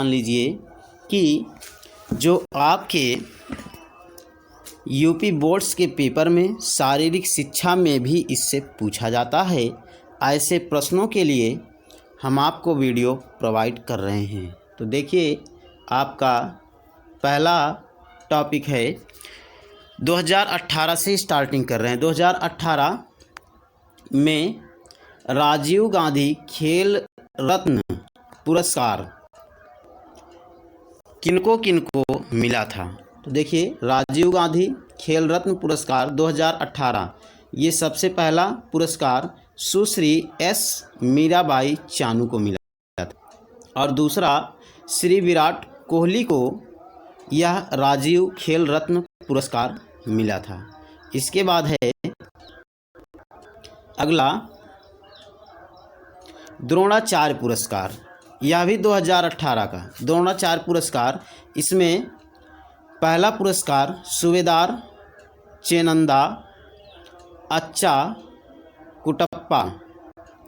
जान लीजिए कि जो आपके यूपी बोर्ड्स के पेपर में शारीरिक शिक्षा में भी इससे पूछा जाता है। ऐसे प्रश्नों के लिए हम आपको वीडियो प्रोवाइड कर रहे हैं। तो देखिए, आपका पहला टॉपिक है 2018 से स्टार्टिंग कर रहे हैं। 2018 में राजीव गांधी खेल रत्न पुरस्कार किनको किनको मिला था। तो देखिए, राजीव गांधी खेल रत्न पुरस्कार 2018, ये सबसे पहला पुरस्कार सुश्री एस मीराबाई चानू को मिला था और दूसरा श्री विराट कोहली को यह राजीव खेल रत्न पुरस्कार मिला था। इसके बाद है अगला द्रोणाचार्य पुरस्कार, यह भी 2018 का द्रोणाचार्य पुरस्कार। इसमें पहला पुरस्कार सूबेदार चेनंदा अच्छा कुटप्पा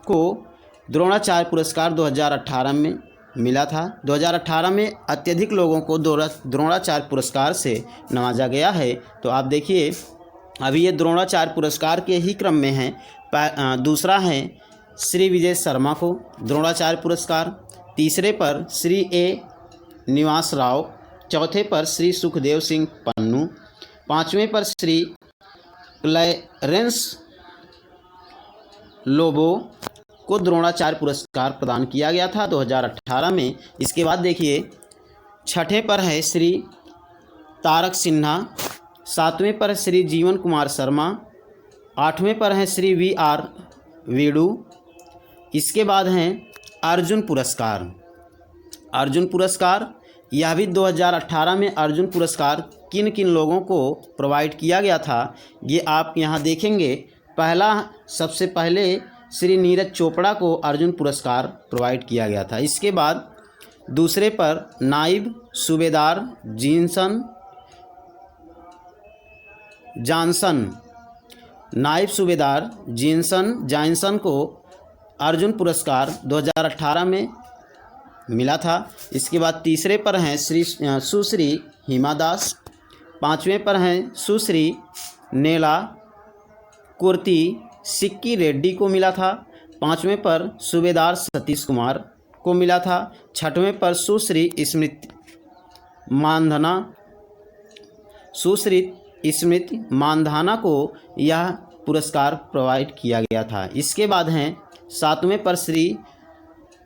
को द्रोणाचार्य पुरस्कार 2018 में मिला था। 2018 में अत्यधिक लोगों को द्रोणाचार्य पुरस्कार से नवाजा गया है। तो आप देखिए, अभी ये द्रोणाचार्य पुरस्कार के ही क्रम में है। दूसरा है श्री विजय शर्मा को द्रोणाचार्य पुरस्कार, तीसरे पर श्री ए निवास राव, चौथे पर श्री सुखदेव सिंह पन्नू, पांचवें पर श्री क्लैरेंस लोबो को द्रोणाचार्य पुरस्कार प्रदान किया गया था 2018 में। इसके बाद देखिए, छठे पर है श्री तारक सिन्हा, सातवें पर श्री जीवन कुमार शर्मा, आठवें पर है श्री वी आर वेडू। इसके बाद हैं अर्जुन पुरस्कार। अर्जुन पुरस्कार, यह भी 2018 में अर्जुन पुरस्कार किन किन लोगों को प्रोवाइड किया गया था, ये आप यहाँ देखेंगे। पहला, सबसे पहले श्री नीरज चोपड़ा को अर्जुन पुरस्कार प्रोवाइड किया गया था। इसके बाद दूसरे पर नायब सूबेदार नायब सूबेदार जॉनसन को अर्जुन पुरस्कार 2018 में मिला था। इसके बाद तीसरे पर हैं सुश्री हिमा दास, पांचवें पर हैं सुश्री नेला कुर्ती सिक्की रेड्डी को मिला था, पांचवें पर सूबेदार सतीश कुमार को मिला था, छठवें पर सुश्री स्मृति मानधाना को यह पुरस्कार प्रोवाइड किया गया था। इसके बाद हैं सातवें पर श्री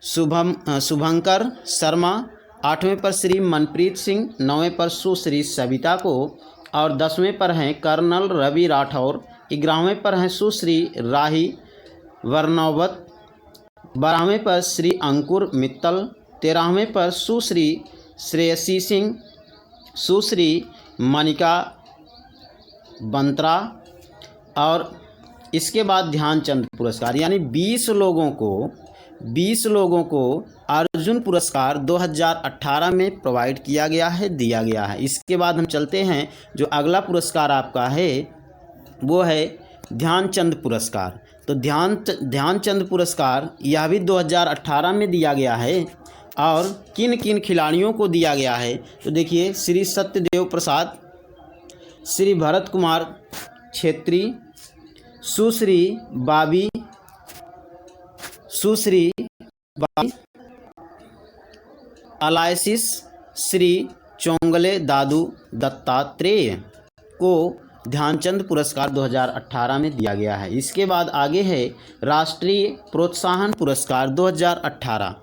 शुभंकर शर्मा, आठवें पर श्री मनप्रीत सिंह, नौवें पर सुश्री सविता को और 10वें पर हैं कर्नल रवि राठौर, 11वें पर हैं सुश्री राही वर्णवत, 12वें पर श्री अंकुर मित्तल, 13वें पर सुश्री श्रेयसी सिंह, सुश्री मनिका बंत्रा। और इसके बाद ध्यानचंद पुरस्कार, यानी 20 लोगों को अर्जुन पुरस्कार 2018 में प्रोवाइड किया गया है, दिया गया है। इसके बाद हम चलते हैं, जो अगला पुरस्कार आपका है वो है ध्यानचंद पुरस्कार। तो ध्यानचंद पुरस्कार यह भी 2018 में दिया गया है और किन किन खिलाड़ियों को दिया गया है। तो देखिए, श्री सत्यदेव प्रसाद, श्री भरत कुमार छेत्री, सुश्री बाबी अलायसिस, श्री चोंगले दादू दत्तात्रेय को ध्यानचंद पुरस्कार 2018 में दिया गया है। इसके बाद आगे है राष्ट्रीय प्रोत्साहन पुरस्कार 2018।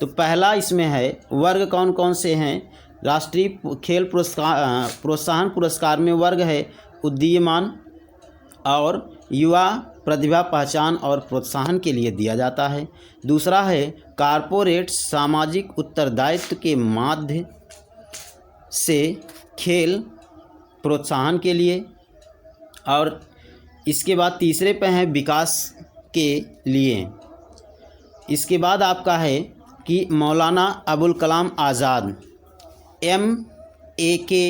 तो पहला इसमें है, वर्ग कौन कौन से हैं। राष्ट्रीय खेल प्रोत्साहन पुरस्कार में वर्ग है उदीयमान और युवा प्रतिभा पहचान और प्रोत्साहन के लिए दिया जाता है। दूसरा है कॉरपोरेट सामाजिक उत्तरदायित्व के माध्यम से खेल प्रोत्साहन के लिए। और इसके बाद तीसरे पे हैं विकास के लिए। इसके बाद आपका है कि मौलाना अबुल कलाम आज़ाद MAKA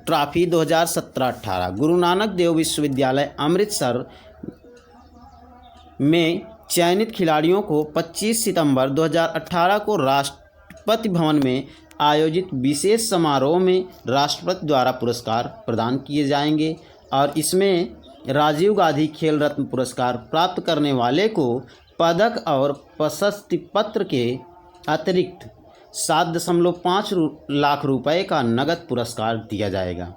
ट्रॉफी 2017-18 गुरु नानक देव विश्वविद्यालय अमृतसर में चयनित खिलाड़ियों को 25 सितंबर 2018 को राष्ट्रपति भवन में आयोजित विशेष समारोह में राष्ट्रपति द्वारा पुरस्कार प्रदान किए जाएंगे और इसमें राजीव गांधी खेल रत्न पुरस्कार प्राप्त करने वाले को पदक और प्रशस्ति पत्र के अतिरिक्त 7.5 लाख रुपए का नगद पुरस्कार दिया जाएगा।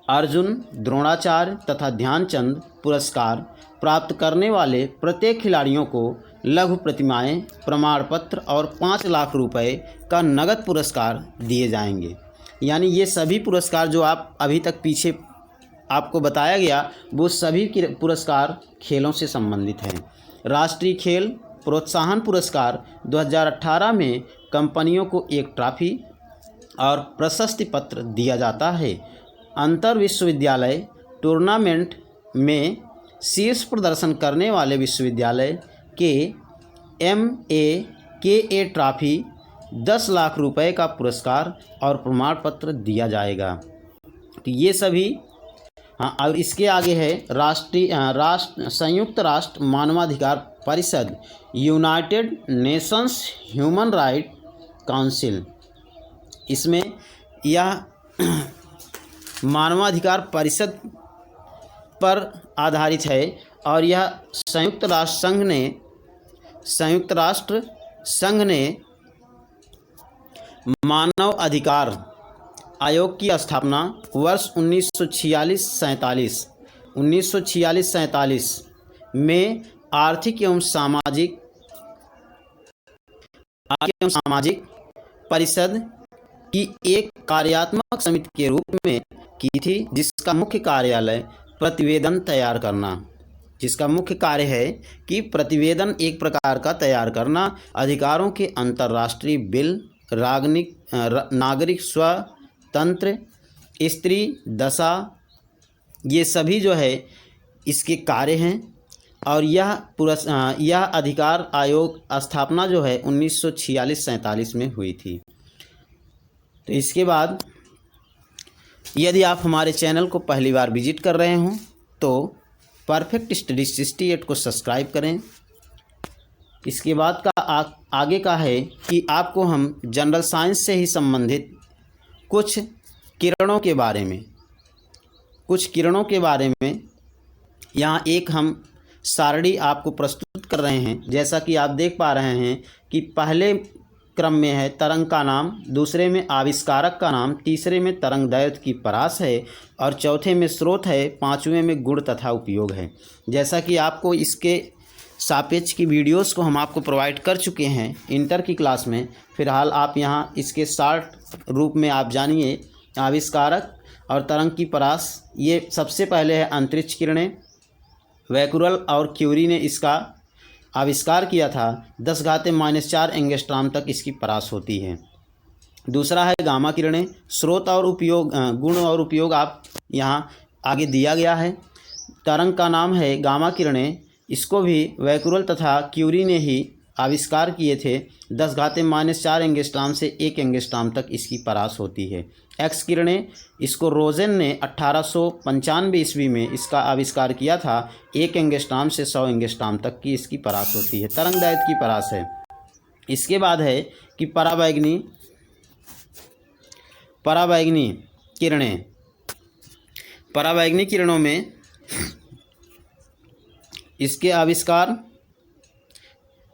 अर्जुन, द्रोणाचार्य तथा ध्यानचंद पुरस्कार प्राप्त करने वाले प्रत्येक खिलाड़ियों को लघु प्रतिमाएं, प्रमाण पत्र और 5 लाख रुपए का नगद पुरस्कार दिए जाएंगे। यानी ये सभी पुरस्कार जो आप अभी तक पीछे आपको बताया गया वो सभी पुरस्कार खेलों से संबंधित हैं। राष्ट्रीय खेल प्रोत्साहन पुरस्कार 2018 में कंपनियों को एक ट्रॉफी और प्रशस्ति पत्र दिया जाता है। अंतर विश्वविद्यालय टूर्नामेंट में शीर्ष प्रदर्शन करने वाले विश्वविद्यालय के MAKA ट्रॉफी 10 लाख रुपए का पुरस्कार और प्रमाण पत्र दिया जाएगा। तो ये सभी और इसके आगे है संयुक्त राष्ट्र मानवाधिकार परिषद, United Nations human right council. इसमें यह मानवाधिकार परिषद पर आधारित है और यह संयुक्त राष्ट्र संघ ने मानव अधिकार आयोग की स्थापना वर्ष 1946-47 में आर्थिक एवं सामाजिक परिषद की एक कार्यात्मक समिति के रूप में की थी, जिसका मुख्य कार्यालय प्रतिवेदन तैयार करना, जिसका मुख्य कार्य है कि प्रतिवेदन एक प्रकार का तैयार करना, अधिकारों के अंतर्राष्ट्रीय बिल, नागरिक स्वतंत्र, स्त्री दशा, ये सभी जो है इसके कार्य हैं। और यह अधिकार आयोग स्थापना जो है 1946-47 में हुई थी। तो इसके बाद यदि आप हमारे चैनल को पहली बार विजिट कर रहे हों तो परफेक्ट स्टडी 68 को सब्सक्राइब करें। इसके बाद का आगे का है कि आपको हम जनरल साइंस से ही संबंधित कुछ किरणों के बारे में यहाँ एक हम सारणी आपको प्रस्तुत कर रहे हैं। जैसा कि आप देख पा रहे हैं कि पहले क्रम में है तरंग का नाम, दूसरे में आविष्कारक का नाम, तीसरे में तरंग दैर्घ्य की परास है और चौथे में स्रोत है, पांचवें में गुण तथा उपयोग है। जैसा कि आपको इसके सापेक्ष की वीडियोस को हम आपको प्रोवाइड कर चुके हैं इंटर की क्लास में। फिलहाल आप यहाँ इसके शॉर्ट रूप में आप जानिए। आविष्कारक और तरंग की परास, ये सबसे पहले है अंतरिक्ष किरणें। वैकुरल और क्यूरी ने इसका आविष्कार किया था। 10⁻⁴ एंगस्ट्रॉम तक इसकी परास होती है। दूसरा है गामा किरणें। स्रोत और उपयोग, गुण और उपयोग आप यहाँ आगे दिया गया है। तरंग का नाम है गामा किरणें, इसको भी वैकुरल तथा क्यूरी ने ही आविष्कार किए थे। 10⁻⁴ एंगस्ट्रॉम से 1 एंगस्ट्रॉम तक इसकी परास होती है। एक्स किरणें, इसको रोजेन ने 1895 ईस्वी में इसका आविष्कार किया था। 1 एंगस्ट्रॉम से 100 एंगस्ट्रॉम तक की इसकी परास होती है, तरंग दैर्घ्य की परास है। इसके बाद है कि पराबैंगनी किरणें। पराबैंगनी किरणों में इसके आविष्कार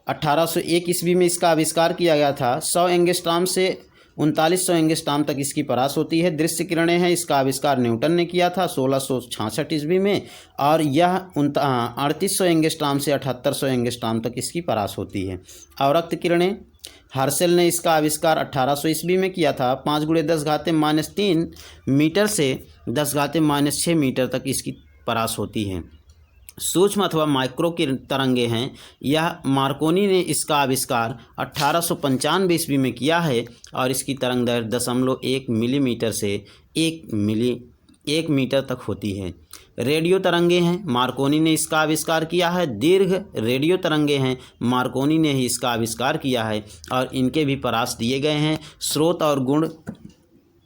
1801 ईस्वी में इसका आविष्कार किया गया था। 100 एंगस्ट्रॉम से 3900 एंगस्ट्रॉम तक इसकी परास होती है। दृश्य किरणें हैं, इसका आविष्कार न्यूटन ने किया था 1666 ईस्वी में और यह 3800 एंगस्ट्रॉम से 7800 एंगस्ट्रॉम तक इसकी परास होती है। अवरक्त किरणें, हर्शेल ने इसका आविष्कार 1800 ईस्वी में किया था। 5 × 10⁻³ मीटर से 10⁻6 मीटर तक इसकी परास होती है। सूक्ष्म अथवा माइक्रो की तरंगे हैं, यह मार्कोनी ने इसका आविष्कार 1895 ईस्वी में किया है और इसकी तरंग दैर्घ्य 0.1 मिलीमीटर से 1 मीटर तक होती है। रेडियो तरंगे हैं, मार्कोनी ने इसका आविष्कार किया है। दीर्घ रेडियो तरंगे हैं, मार्कोनी ने ही इसका आविष्कार किया है और इनके भी परास दिए गए हैं। स्रोत और गुण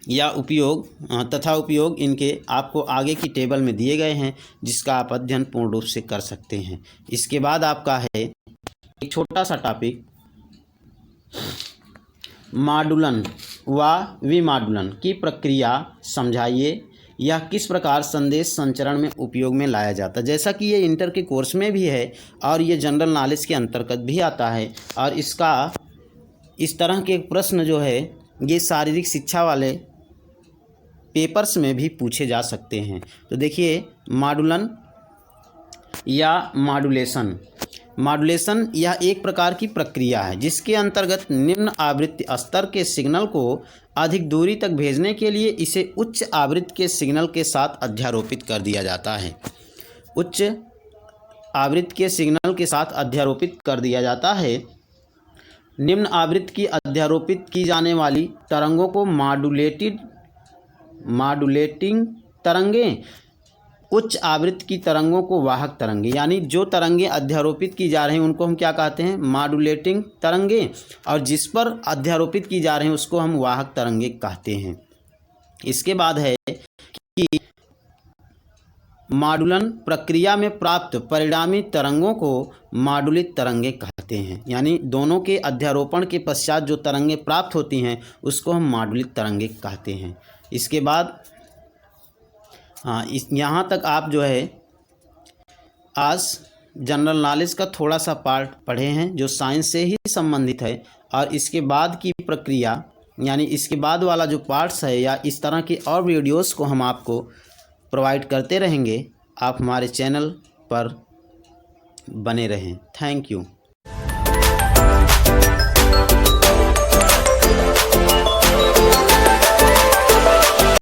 या उपयोग इनके आपको आगे की टेबल में दिए गए हैं, जिसका आप अध्ययन पूर्ण रूप से कर सकते हैं। इसके बाद आपका है एक छोटा सा टॉपिक, मॉडुलन व विमॉडुलन की प्रक्रिया समझाइए। यह किस प्रकार संदेश संचरण में उपयोग में लाया जाता है। जैसा कि ये इंटर के कोर्स में भी है और ये जनरल नॉलेज के अंतर्गत भी आता है और इसका इस तरह के प्रश्न जो है ये शारीरिक शिक्षा वाले पेपर्स में भी पूछे जा सकते हैं। तो देखिए मॉडुलन या मॉड्यूलेशन। मॉड्यूलेशन यह एक प्रकार की प्रक्रिया है जिसके अंतर्गत निम्न आवृत्ति स्तर के सिग्नल को अधिक दूरी तक भेजने के लिए इसे उच्च आवृत्ति के सिग्नल के साथ अध्यारोपित कर दिया जाता है। उच्च आवृत्ति के सिग्नल के साथ अध्यारोपित कर दिया जाता है। निम्न आवृत्ति की अध्यारोपित की जाने वाली तरंगों को मॉड्यूलेटिंग तरंगें, उच्च आवृत्ति की तरंगों को वाहक तरंगे, यानी जो तरंगें अध्यारोपित की जा रही हैं उनको हम क्या कहते हैं, मॉड्यूलेटिंग तरंगे, और जिस पर अध्यारोपित की जा रही हैं उसको हम वाहक तरंगे कहते हैं। इसके बाद है कि मॉडुलन प्रक्रिया में प्राप्त परिणामी तरंगों को मॉडुलित तरंगे कहते हैं, यानी दोनों के अध्यारोपण के पश्चात जो तरंगें प्राप्त होती हैं उसको हम मॉडुलित तरंगे कहते हैं। इसके बाद यहाँ तक आप जो है आज जनरल नॉलेज का थोड़ा सा पार्ट पढ़े हैं जो साइंस से ही संबंधित है, और इसके बाद की प्रक्रिया यानी इसके बाद वाला जो पार्ट्स है या इस तरह के और वीडियोस को हम आपको प्रोवाइड करते रहेंगे। आप हमारे चैनल पर बने रहें। Thank you.